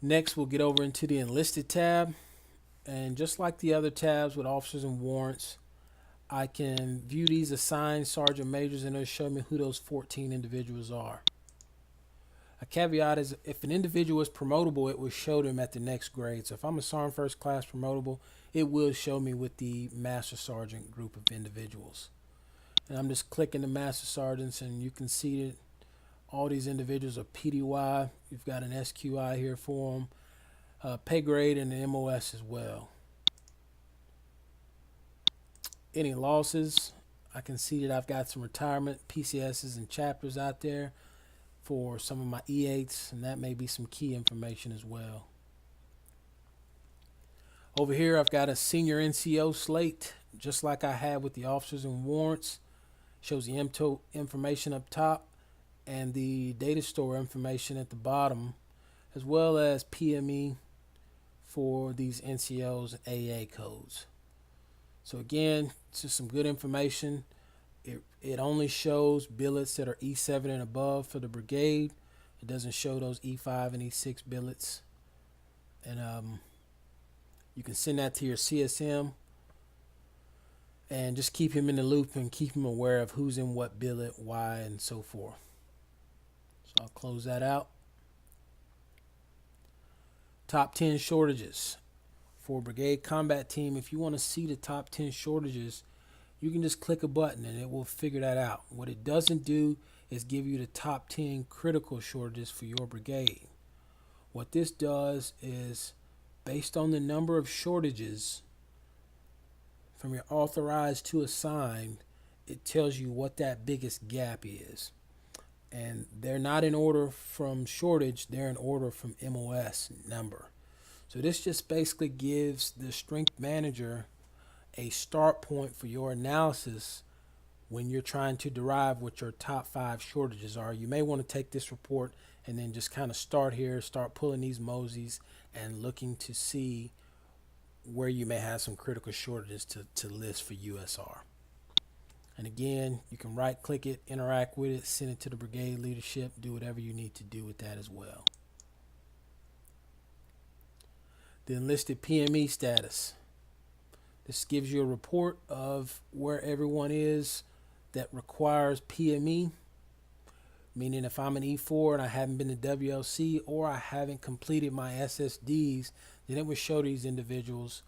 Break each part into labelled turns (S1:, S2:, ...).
S1: Next, we'll get over into the Enlisted tab. And just like the other tabs with officers and warrants, I can view these assigned sergeant majors and it'll show me who those 14 individuals are. A caveat is if an individual is promotable, it will show them at the next grade. So if I'm a Sergeant First Class promotable, it will show me with the Master Sergeant group of individuals. And I'm just clicking the Master Sergeants and you can see that all these individuals are PDY. You've got an SQI here for them, pay grade, and the MOS as well. Any losses, I can see that I've got some retirement PCSs and chapters out there for some of my E8s, and that may be some key information as well. Over here, I've got a Sr NCO Slate, just like I had with the officers and warrants. Shows the MTO information up top and the data store information at the bottom, as well as Pme for these NCOs and AA codes. So again, it's just some good information. It only shows billets that are E7 and above for the brigade. It doesn't show those E5 and E6 billets. And you can send that to your CSM and just keep him in the loop and keep him aware of who's in what billet, why, and so forth. So I'll close that out. Top 10 shortages for brigade combat team. If you want to see the top 10 shortages, you can just click a button and it will figure that out. What it doesn't do is give you the top 10 critical shortages for your brigade. What this does is, based on the number of shortages from your authorized to assigned, it tells you what that biggest gap is. And they're not in order from shortage, they're in order from MOS number. So this just basically gives the strength manager a start point for your analysis when you're trying to derive what your top 5 shortages are. You may want to take this report and then just kind of start here, start pulling these Mosies and looking to see where you may have some critical shortages to list for USR. And again, you can right click it, interact with it, send it to the brigade leadership, do whatever you need to do with that as well. The enlisted Pme status. This gives you a report of where everyone is that requires Pme, meaning if I'm an E4 and I haven't been to WLC or I haven't completed my SSDs, then it will show these individuals.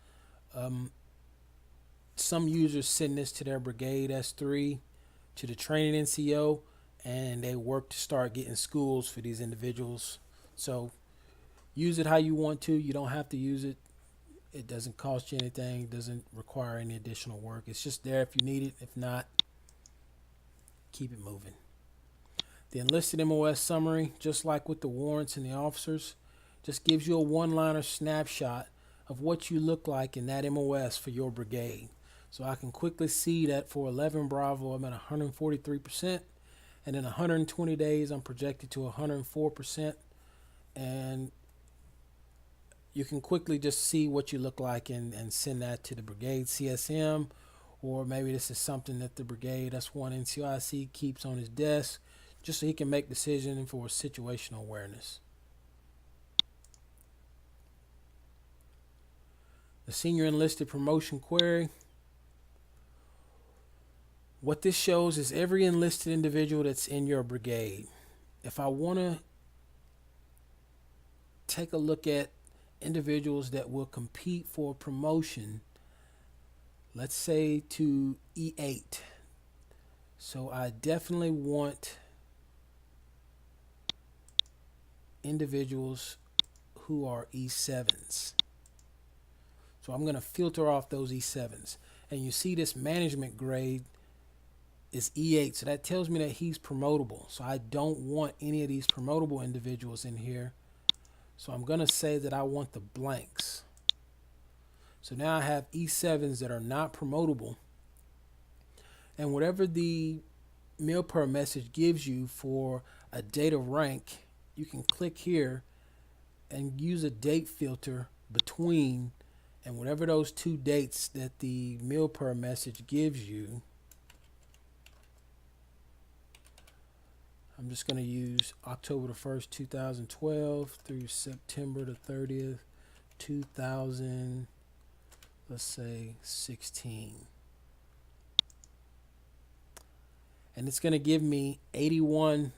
S1: Some users send this to their brigade S3, to the training NCO, and they work to start getting schools for these individuals. So use it how you want to. You don't have to use it. It doesn't cost you anything. It doesn't require any additional work. It's just there if you need it. If not, keep it moving. The Enlisted Mos Summary, just like with the warrants and the officers, just gives you a one-liner snapshot of what you look like in that MOS for your brigade. So I can quickly see that for 11 Bravo, I'm at 143%. And in 120 days, I'm projected to 104%. And you can quickly just see what you look like and send that to the brigade CSM, or maybe this is something that the brigade S1 NCO keeps on his desk just so he can make decisions for situational awareness. The Senior Enlisted Promotion Query. What this shows is every enlisted individual that's in your brigade. If I want to take a look at individuals that will compete for promotion, let's say to E8. So I definitely want individuals who are E7s. So I'm going to filter off those E7s. And you see this management grade is E8. So that tells me that he's promotable. So I don't want any of these promotable individuals in here. So I'm going to say that I want the blanks. So now I have E7s that are not promotable. And whatever the MilPer message gives you for a data rank, you can click here and use a date filter between, and whatever those two dates that the MilPer message gives you. I'm just going to use October the 1st, 2012 through September the 30th, 2000, let's say 16. And it's going to give me 89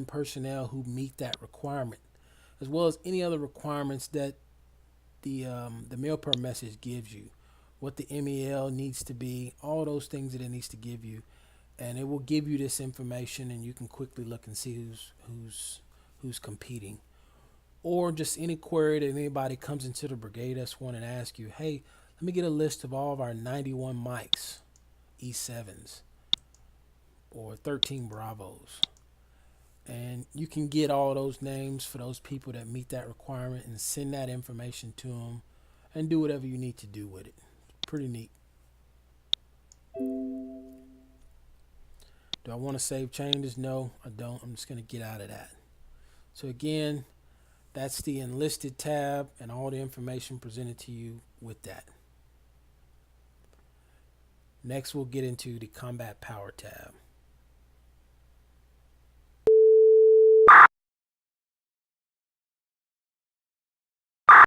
S1: personnel who meet that requirement, as well as any other requirements that the MailPer message gives you, what the MEL needs to be, all those things that it needs to give you, and it will give you this information, and you can quickly look and see who's competing, or just any query that anybody comes into the Brigade S1 and asks you, hey, let me get a list of all of our 91 mics, E7s, or 13 Bravos. And you can get all those names for those people that meet that requirement and send that information to them and do whatever you need to do with it. Pretty neat. Do I want to save changes? No, I don't. I'm just going to get out of that. So again, that's the Enlisted tab and all the information presented to you with that. Next, we'll get into the Combat Power tab.